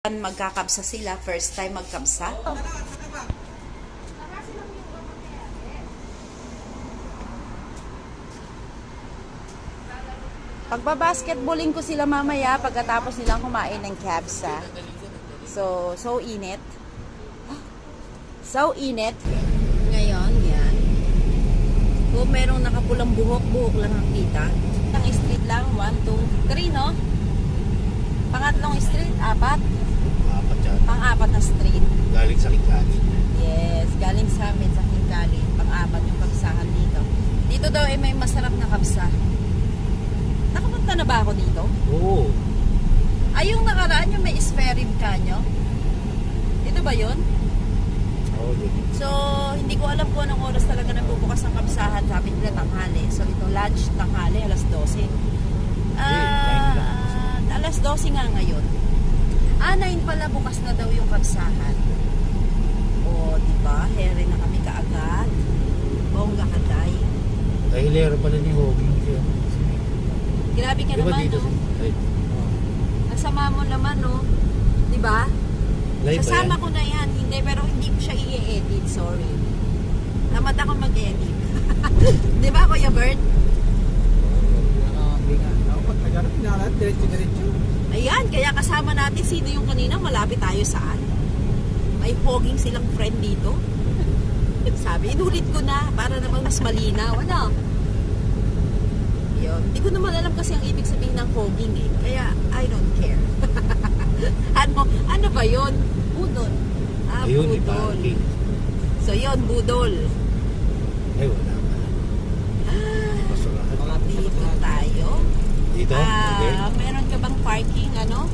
Magkakabsa sila, first time magkabsa. Pagbabasketballing ko sila mamaya pagkatapos nilang kumain ng kabsa. So init. So init. Ngayon, yan. Kung merong nakapulang buhok lang ang kita. Ang street lang, 1, 2, 3, no? Pangatlong street, 4. Pang-apat na street. Galing sa Kigali. Yes, galing sa amin sa Kigali. Pang-apat yung kabsahan dito. Dito daw ay may masarap na kabsa. Nakapunta na ba ako dito? Oo. Ay, yung nakaraan yung may spare rib kanyo? Ito ba yun? Oo, yun. So, hindi ko alam kung anong oras talaga nagbubukas ang kabsahan. Sabi nila tanghali. So, ito lunch, tanghali, alas 12. Alas 12 nga ngayon. 9 pala bukas na daw yung kabsahan. O, diba? Here na kami kaagad. Bongga katay. Ay, hilera pala ni Hogging siya. Grabe ka Diba naman, dito? no? Ay, Nasama mo naman, no? Diba? live ba Sasama yan? ko na yan. Hindi, pero hindi ko siya i-edit. Sorry. Tamad ako mag-edit. Diba, Kuya Bert? Ayan, kaya kasama natin sino yung kanina, malapit tayo saan. May hogging silang friend dito. Sabi, inulit ko na para naman mas malinaw. Ano? Yun. Hindi ko naman alam kasi ang ibig sabihin ng hogging eh. Kaya, I don't care. ano ba yun? Budol. Ayun, Budol. parking. So yun, budol. Ay, wala pala. Basurahan. Dito tayo. Dito? Okay. Meron ka bang parking, ano?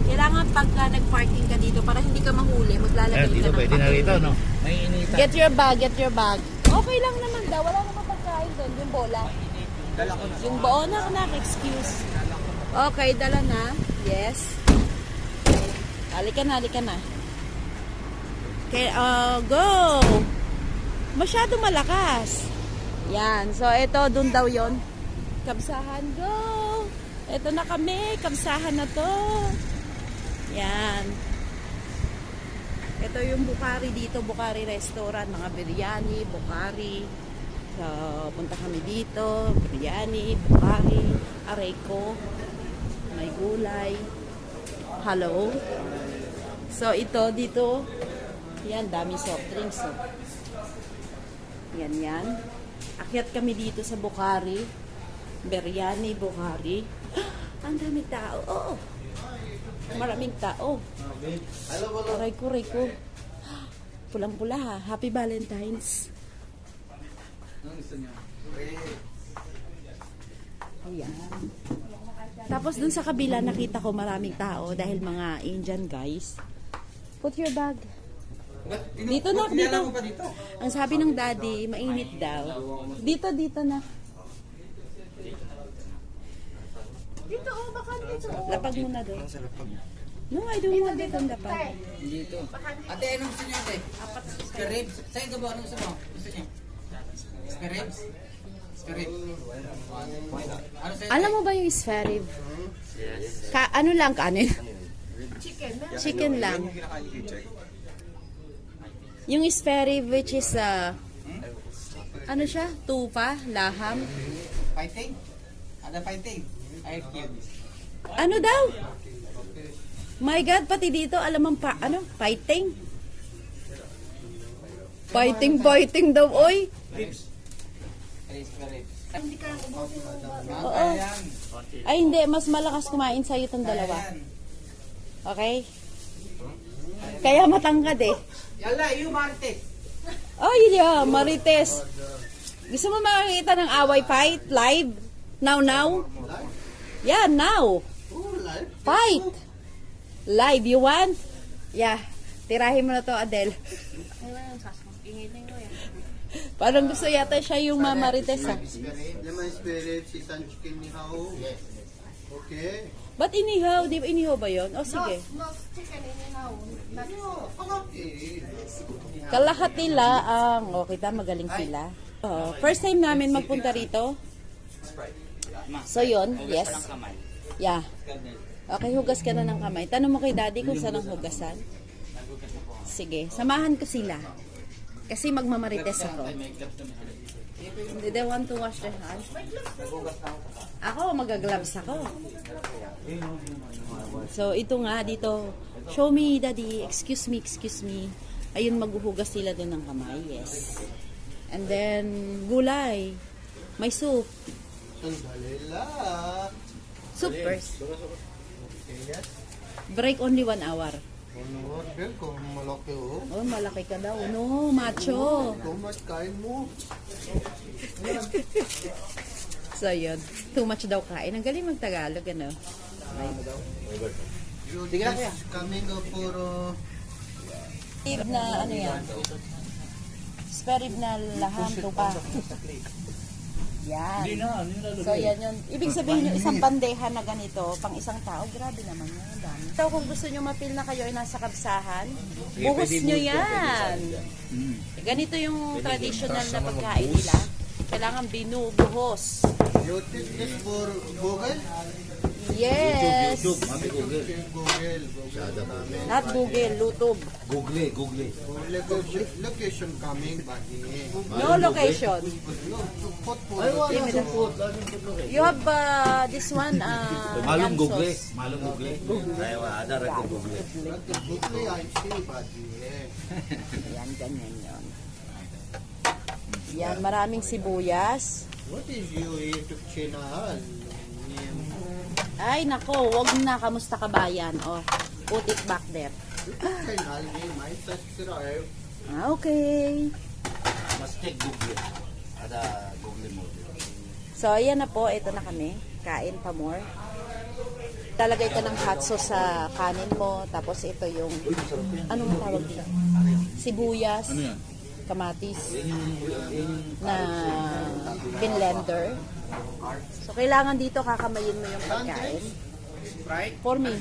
Kailangan pagka nag-parking ka dito para hindi ka mahuli, maglalagay Ayan, ka dito ng pwede na papel. rito, no? May initan. Get your bag. Okay lang naman daw. Wala naman pagkain doon. Yung bola. Yung bola na, excuse. Okay, dala na. Yes. Halika na. Okay, go! Masyado malakas. Yan. So, ito, dun daw yon. Kabsahan, go! Ito na kami. Kabsahan na to. Yan. Ito yung Bukhari dito. Bukhari restaurant. Mga biryani, Bukhari. So, punta kami dito. Biryani, Bukhari, Areco. May gulay. Hello. So, ito dito. Yan, dami soft drinks. So. Yan. Akyat kami dito sa Bukhari. Biryani, Bukhari. Ang daming tao. Oo. Maraming tao. Aray ko. Pulang-pula ha. Happy Valentine's. Ayan. Tapos dun sa kabila nakita ko maraming tao dahil mga Indian guys. Put your bag. Dito na, dito. Ang sabi ng daddy, mainit daw. Dito na. Dito, baka dito. Lapag mo na doon. No, I don't want dito ang lapag. Dito. Ate, anong gusto niyo, ate? Spare ribs. Sa'yo ka ba? Anong gusto mo? Gusto niyo? Spare ribs? Spare ribs. Ano sa'yo? Alam mo ba yung spare rib? Ano lang, kanin? Chicken lang. Yung spare rib which is, ano siya? Tupa? Laham? Fighting? Ada fighting? I have cubes. Ano daw? My God, pati dito, alam ang fighting? Fighting daw, oy. Ribs. Spare ribs. Oo. Ay, hindi. Mas malakas kumain sa'yo itong dalawa. Okay? Kaya matangkad eh. Yalla, you Marte. Oh, yeah, Marites. Gusto mo makakita ng away fight live? Now? Yeah, now. Fight. Live, you want? Yeah. Tirahin mo na to, Adele. Parang gusto yata siya yung Marites ha. Lemon spirit, sisan chicken ni Hao. Yes. Okay. Ba't inihaw? Di ba inihaw ba yun? O sige. Kalahati laang. O, kita magaling sila. First time namin magpunta rito. So yun, yes. Yeah. Okay, hugas ka na ng kamay. Tanong mo kay daddy kung saan ang hugasan. Sige, samahan ko sila. Kasi magmamarites ako. They want to wash their hands. Ako, magagloves ako. So, ito nga dito. Show me, daddy. Excuse me, excuse me. Ayun, maghuhugas sila doon ng kamay. Yes. And then, gulay. May soup. Sandali lang. Soup first. Okay, yes. Break only 1 hour. Ano order ko? Malaki oh. Oh, malaki ka daw. No, macho. Too much kain mo. So, yun. Too much daw kain. Ang galing mag-Tagalog, ano? You just coming for Rib na, ano yan? Spare rib na lahan, tupa. Yan. So, yan yun. Ibig sabihin yung isang bandeja na ganito, pang isang tao, grabe naman yun. Ang dami. So, kung gusto nyo mapil na kayo ay nasa kabsahan, buhos nyo yan. Ganito yung traditional na pagkain nila. Kailangan binubuhos. you take this for Google? Yes. YouTube, mami Google. Google. Not Google, YouTube. Google. Google location coming buddy. No location. Put for You have this one, Malum yan Google. sauce. Malum Google. Ayaw, ada rin ko Google. Google I see buddy. Yan, ganyan yun. Yan, maraming sibuyas. What is your YouTube channel? Ay, nako, wag na. Kamusta ka bayan? Oh, put it back there. YouTube channel name I subscribe. Okay. Mas take Google. Ada Google mo. So, ayan na po. Ito na kami. Kain pa more. Talagay ka ng hot sauce sa kanin mo. Tapos ito yung, anong tawag dito? Sibuyas. Ano yan? Kamatis. Na binlender. So, kailangan dito kakamayin mo yung pagkain. Sprite? For me.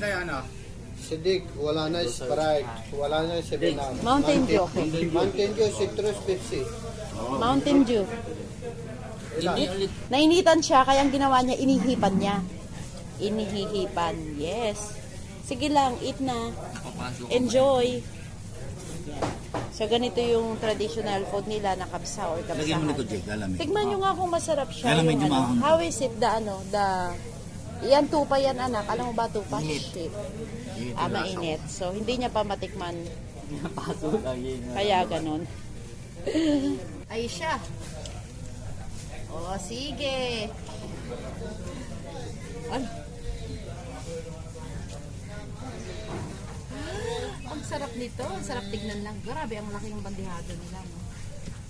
Sidik, wala na Sprite, wala na 7-Up. Mountain Dew, okay. Mountain Dew, Citrus, Pepsi. Mountain Dew. Ilan? Nainitan siya, kaya ang ginawa niya, inihipan niya. Inihihipan. Yes. Sige lang, eat na. Enjoy. Yan. So, ganito yung traditional food nila na kapsa or Lagyan mo kapsahan. nito, Jake. Alam Tignan nyo nga kung masarap siya. Alam, Yung, medyo maanghang. how is it yan tupa yan, anak. Alam mo ba tupa? Shit. Mainit. So, hindi niya pa matikman. Kaya ganun. Ay siya. O, sige. Ay. Ang sarap nito. Ang sarap tignan lang. Grabe, ang laking bandihado nila. No?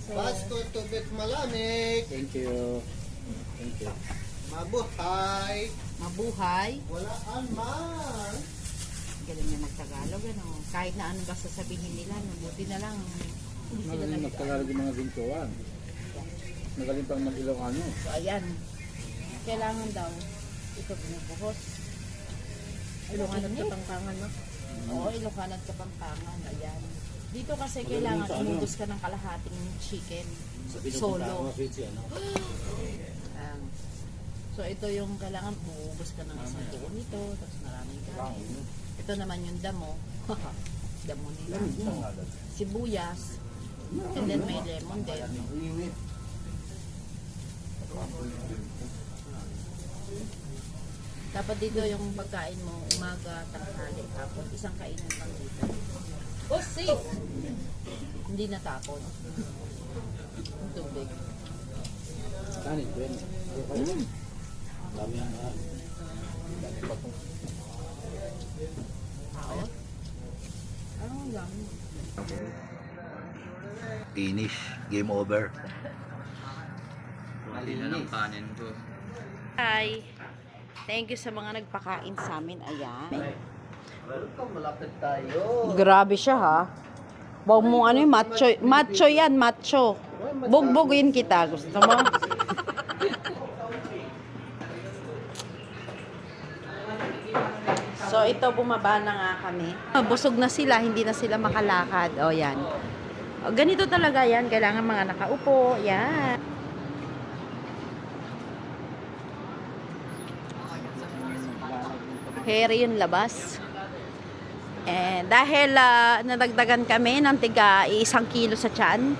So, Pasko, tubig malamig. Thank you. Thank you. Mabuhay. mabuhay. Walaan man. Galing niya magtagalog. Ano? Kahit na anong basta sabihin nila, no? Buti na lang. Hindi sila Magaling magtagalog yung mga gintuan. Magaling pang mag-Ilocano. So, ayan. Kailangan daw ito pinubuhos. Ilocano at Kapampangan, no? Oo, Ilocano at Kapampangan. Ayan. Dito kasi kailangan umubos ka ng kalahating chicken. Solo. So, ito yung kailangan umubos ka ng isang tuon nito. Tapos maraming kanin. Ito naman yung damo. Damo nila. Sibuyas. And then may lemon din. Dapat dito yung pagkain mo, umaga, tanghali, tapos isang kainan lang dito. Oh, safe! Hindi natapon. Ang tubig. Kanin, Ben. Dami yan. Tao? Anong lang? Finish. Game over. Mali na ng kanin ko. Hi! Thank you sa mga nagpakain sa amin. Ayan. Welcome, malapit tayo. Grabe siya ha. Huwag mo ano yung macho. Macho yan, macho. Bugbugin kita. Gusto mo? So ito, bumaba na nga kami. Busog na sila, hindi na sila makalakad. O yan. O, ganito talaga yan. Kailangan mga nakaupo. Yan. Hairy yung labas. And dahil nadagdagan kami ng tiga 1 kilo sa tiyan.